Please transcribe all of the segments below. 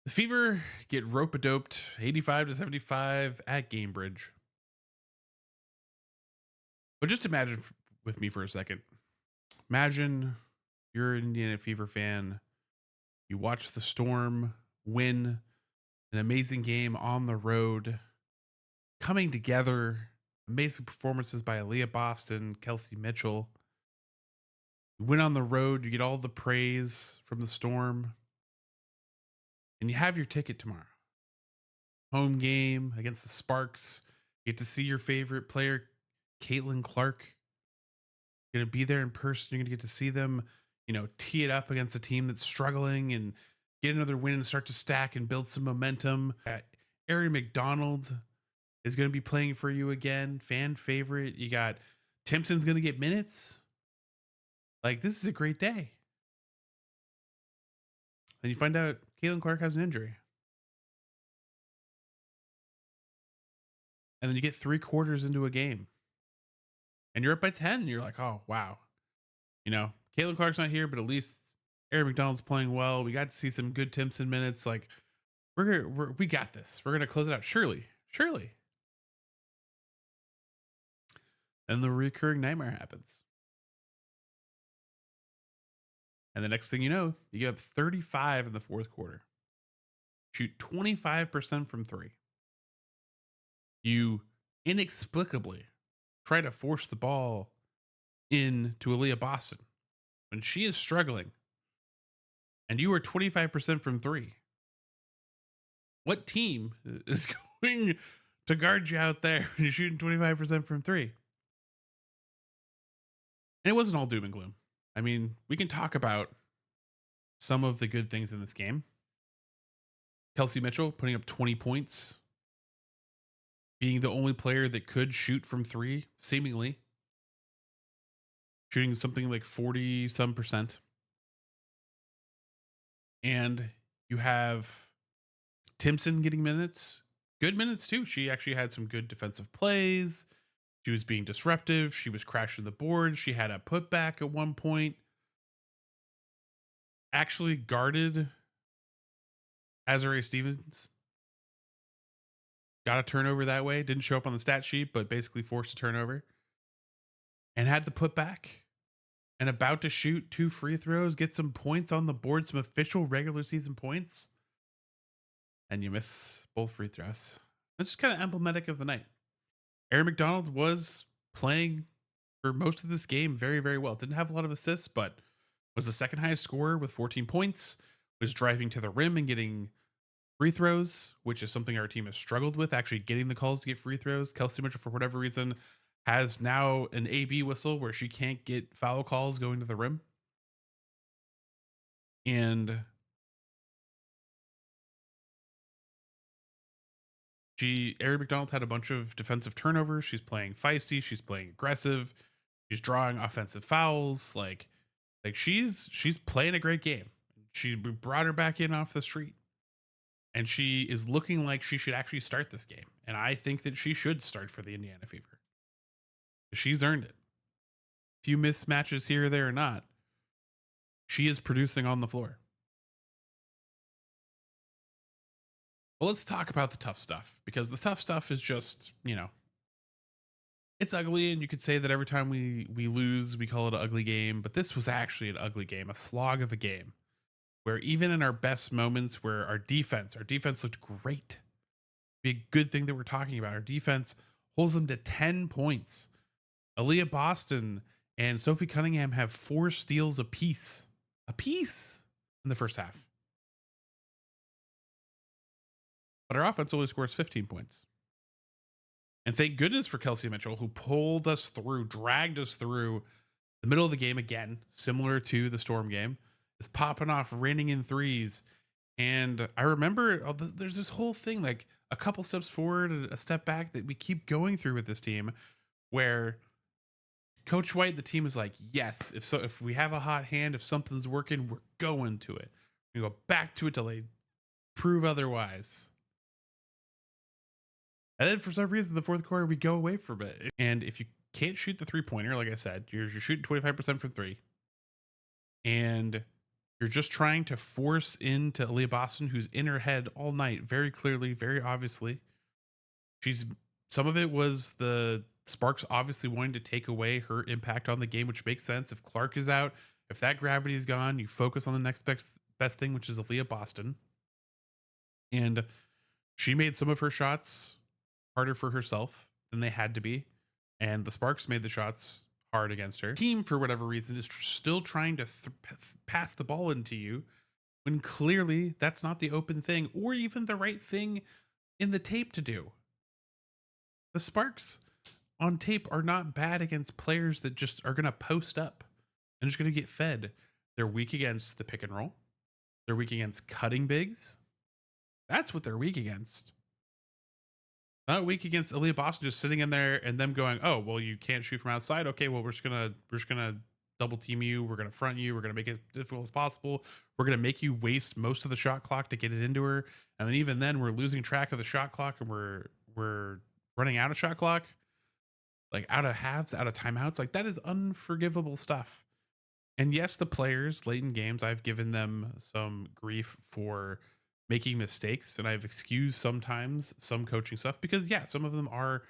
The Fever get rope-a-doped 85-75 at Gamebridge. But just imagine with me for a second. Imagine you're an Indiana Fever fan. You watch the Storm win an amazing game on the road, coming together. Amazing performances by Aaliyah Boston, Kelsey Mitchell. You win on the road. You get all the praise from the Storm. And you have your ticket tomorrow. Home game against the Sparks. You get to see your favorite player, Caitlin Clark. You're going to be there in person. You're going to get to see them, tee it up against a team that's struggling and get another win and start to stack and build some momentum. Ari McDonald is going to be playing for you again. Fan favorite. You got Timpson's going to get minutes. Like, this is a great day. Then you find out Caitlin Clark has an injury. And then you get 3/4 into a game. And you're up by 10. And you're like, oh, wow. Caitlin Clark's not here, but at least Ari McDonald's playing well. We got to see some good Timpson minutes. Like, we got this. We're going to close it out. Surely. And the recurring nightmare happens. And the next thing you know, you get up 35 in the fourth quarter. Shoot 25% from three. You inexplicably try to force the ball into Aaliyah Boston when she is struggling. And you are 25% from three. What team is going to guard you out there when you're shooting 25% from three? And it wasn't all doom and gloom. I mean, we can talk about some of the good things in this game. Kelsey Mitchell putting up 20 points, being the only player that could shoot from three, seemingly. Shooting something like 40 some percent. And you have Timpson getting minutes, good minutes too. She actually had some good defensive plays. She was being disruptive. She was crashing the board. She had a putback at one point. Actually guarded Azariah Stevens. Got a turnover that way. Didn't show up on the stat sheet, but basically forced a turnover. And had the putback. And about to shoot 2 free throws, get some points on the board, some official regular season points. And you miss both free throws. That's just kind of emblematic of the night. Ari McDonald was playing for most of this game very, very well. Didn't have a lot of assists, but was the second highest scorer with 14 points. Was driving to the rim and getting free throws, which is something our team has struggled with, actually getting the calls to get free throws. Kelsey Mitchell, for whatever reason, has now an AB whistle where she can't get foul calls going to the rim. And Ari McDonald had a bunch of defensive turnovers. She's playing feisty. She's playing aggressive. She's drawing offensive fouls. Like she's playing a great game. She brought her back in off the street. And she is looking like she should actually start this game. And I think that she should start for the Indiana Fever. She's earned it. A few mismatches here or there or not, she is producing on the floor. Well, let's talk about the tough stuff, because the tough stuff is just, it's ugly, and you could say that every time we lose, we call it an ugly game, but this was actually an ugly game, a slog of a game, where even in our best moments, where our defense looked great, be a good thing that we're talking about. Our defense holds them to 10 points. Aaliyah Boston and Sophie Cunningham have 4 steals apiece in the first half. But our offense only scores 15 points. And thank goodness for Kelsey Mitchell, who pulled us through, dragged us through the middle of the game again, similar to the Storm game, is popping off, raining in threes. And I remember there's this whole thing, like a couple steps forward, a step back, that we keep going through with this team, where Coach White, the team is like, yes, if we have a hot hand, if something's working, we're going to it. We go back to it till they prove otherwise. And then for some reason, the fourth quarter, we go away from it. And if you can't shoot the 3-pointer, like I said, you're shooting 25% from three. And You're just trying to force into Aaliyah Boston, who's in her head all night, very clearly, very obviously. She's Some of it was the Sparks obviously wanting to take away her impact on the game, which makes sense. If Clark is out, if that gravity is gone, you focus on the next best thing, which is Aaliyah Boston. And she made some of her shots harder for herself than they had to be. And the Sparks made the shots hard against her. Team, for whatever reason, is still trying to pass the ball into you when clearly that's not the open thing or even the right thing in the tape to do. The Sparks on tape are not bad against players that just are going to post up and just going to get fed. They're weak against the pick and roll. They're weak against cutting bigs. That's what they're weak against. Not weak against Aaliyah Boston just sitting in there and them going, "Oh, well, you can't shoot from outside. Okay, well, we're just gonna double team you. We're gonna front you. We're gonna make it difficult as possible. We're gonna make you waste most of the shot clock to get it into her. And then even then, we're losing track of the shot clock and we're running out of shot clock, like out of halves, out of timeouts. Like that is unforgivable stuff." And yes, the players late in games, I've given them some grief for making mistakes, and I've excused sometimes some coaching stuff because yeah, some of them are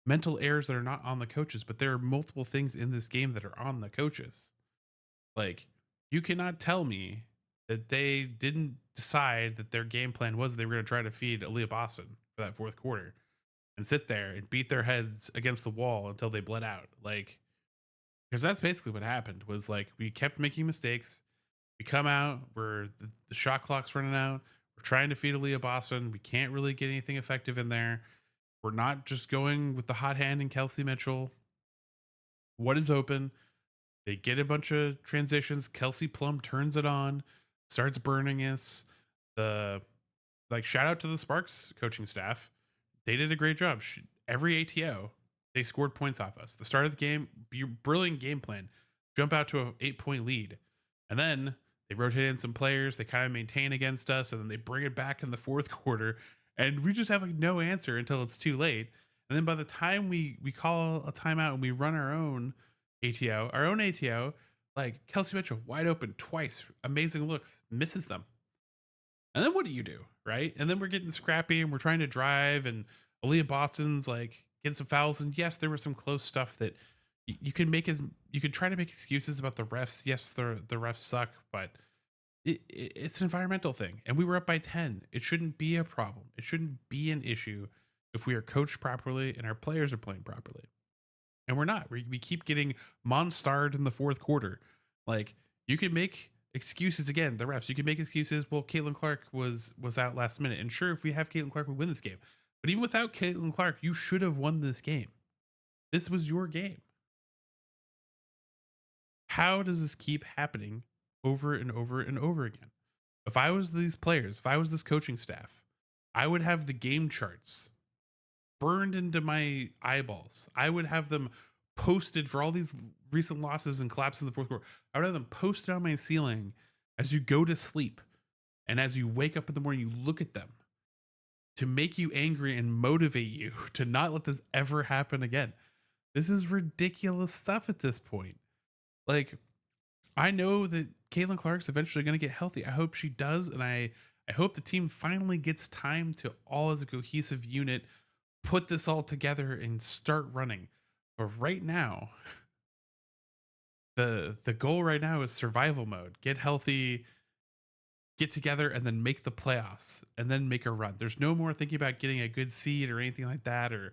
mental errors that are not on the coaches, but there are multiple things in this game that are on the coaches. Like you cannot tell me that they didn't decide that their game plan was they were going to try to feed Aaliyah Boston for that fourth quarter and sit there and beat their heads against the wall until they bled out. Like, because that's basically what happened was like we kept making mistakes. We come out, the shot clock's running out. We're trying to feed Aaliyah Boston. We can't really get anything effective in there. We're not just going with the hot hand and Kelsey Mitchell. What is open? They get a bunch of transitions. Kelsey Plum turns it on, starts burning us. The like shout out to the Sparks coaching staff. They did a great job. Every ATO, they scored points off us. The start of the game, brilliant game plan. Jump out to an 8-point lead. And then they rotate in some players. They kind of maintain against us. And then they bring it back in the fourth quarter. And we just have like no answer until it's too late. And then by the time we call a timeout and we run our own ATO, like Kelsey Mitchell, wide open twice, amazing looks, misses them. And then what do you do, right? And then we're getting scrappy and we're trying to drive, and Aaliyah Boston's like getting some fouls. And yes, there was some close stuff that you can make as you could try to make excuses about the refs. Yes, the refs suck, but it's an environmental thing. And we were up by 10. It shouldn't be a problem. It shouldn't be an issue if we are coached properly and our players are playing properly. And we're not. We keep getting monstered in the fourth quarter. Like you can make excuses again. The refs. You can make excuses. Well, Caitlin Clark was out last minute, and sure, if we have Caitlin Clark, we win this game. But even without Caitlin Clark, you should have won this game. This was your game. How does this keep happening over and over and over again? If I was these players, if I was this coaching staff, I would have the game charts burned into my eyeballs. I would have them posted for all these recent losses and collapses in the fourth quarter. I would have them posted on my ceiling as you go to sleep. And as you wake up in the morning, you look at them to make you angry and motivate you to not let this ever happen again. This is ridiculous stuff at this point. Like, I know that Caitlin Clark's eventually going to get healthy. I hope she does. And I hope the team finally gets time to all as a cohesive unit put this all together and start running. But right now, the goal right now is survival mode. Get healthy, get together, and then make the playoffs, and then make a run. There's no more thinking about getting a good seed or anything like that, or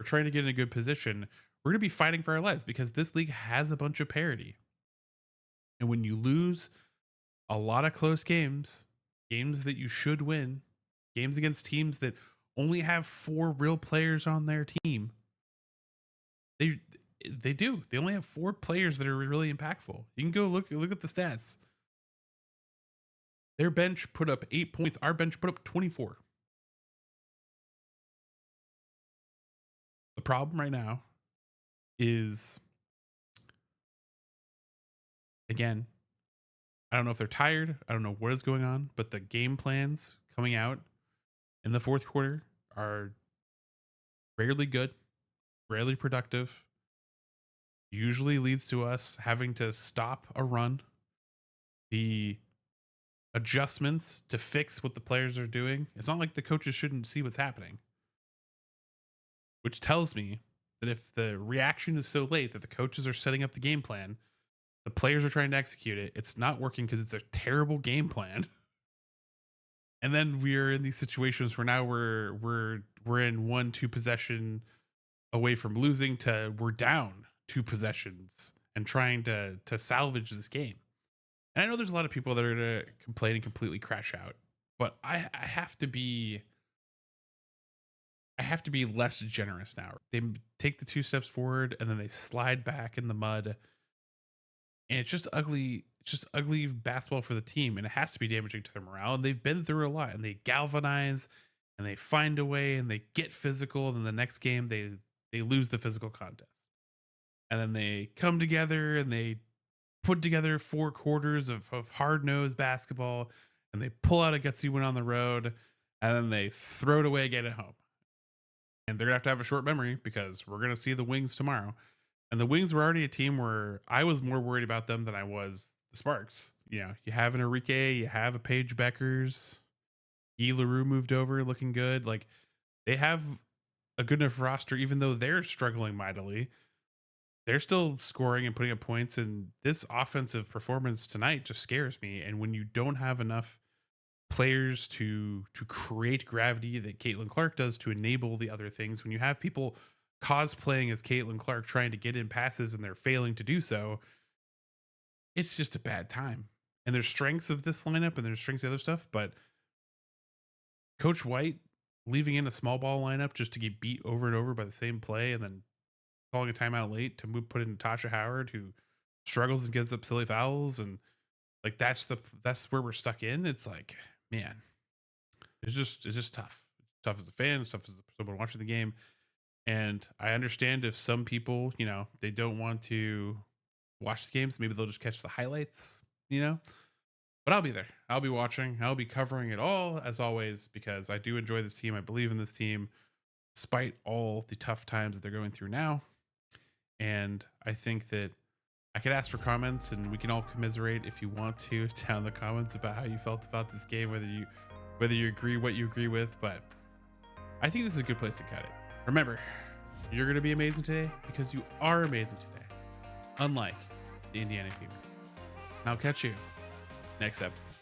trying to get in a good position. We're gonna be fighting for our lives because this league has a bunch of parity. And when you lose a lot of close games, games that you should win, games against teams that only have 4 real players on their team, they do. They only have 4 players that are really impactful. You can go look at the stats. Their bench put up 8 points. Our bench put up 24. The problem right now is, again, I don't know if they're tired. I don't know what is going on, but the game plans coming out in the fourth quarter are rarely good, rarely productive. Usually leads to us having to stop a run. The adjustments to fix what the players are doing. It's not like the coaches shouldn't see what's happening, which tells me that if the reaction is so late that the coaches are setting up the game plan, the players are trying to execute it, it's not working because it's a terrible game plan. And then we're in these situations where now we're in 1-2 possession away from losing to we're down 2 possessions and trying to salvage this game. And I know there's a lot of people that are going to complain and completely crash out, but I have to be less generous now. They take the 2 steps forward and then they slide back in the mud, and it's just ugly. It's just ugly basketball for the team, and it has to be damaging to their morale. And they've been through a lot, and they galvanize, and they find a way, and they get physical. And then the next game, they lose the physical contest, and then they come together and they put together 4 quarters of hard-nosed basketball, and they pull out a gutsy win on the road, and then they throw it away again at home. And they're going to have a short memory because we're going to see the Wings tomorrow. And the Wings were already a team where I was more worried about them than I was the Sparks. You know, you have an Enrique, you have a Paige Beckers, Guy LaRue moved over looking good. Like, they have a good enough roster, even though they're struggling mightily. They're still scoring and putting up points, and this offensive performance tonight just scares me. And when you don't have enough players to create gravity that Caitlin Clark does to enable the other things, when you have people cosplaying as Caitlin Clark trying to get in passes and they're failing to do so, it's just a bad time. And there's strengths of this lineup and there's strengths of other stuff, but Coach White leaving in a small ball lineup just to get beat over and over by the same play and then calling a timeout late to put in Tasha Howard, who struggles and gets up silly fouls, and like that's where we're stuck in. It's like, man, it's just tough. It's tough as a fan, it's tough as someone watching the game. And I understand if some people, you know, they don't want to watch the games, maybe they'll just catch the highlights, you know. But I'll be there. I'll be watching. I'll be covering it all as always because I do enjoy this team. I believe in this team despite all the tough times that they're going through now. And I think that I could ask for comments and we can all commiserate if you want to down in the comments about how you felt about this game, whether you agree what you agree with, but I think this is a good place to cut it. Remember, you're going to be amazing today because you are amazing today, unlike the Indiana Fever. And I'll catch you next episode.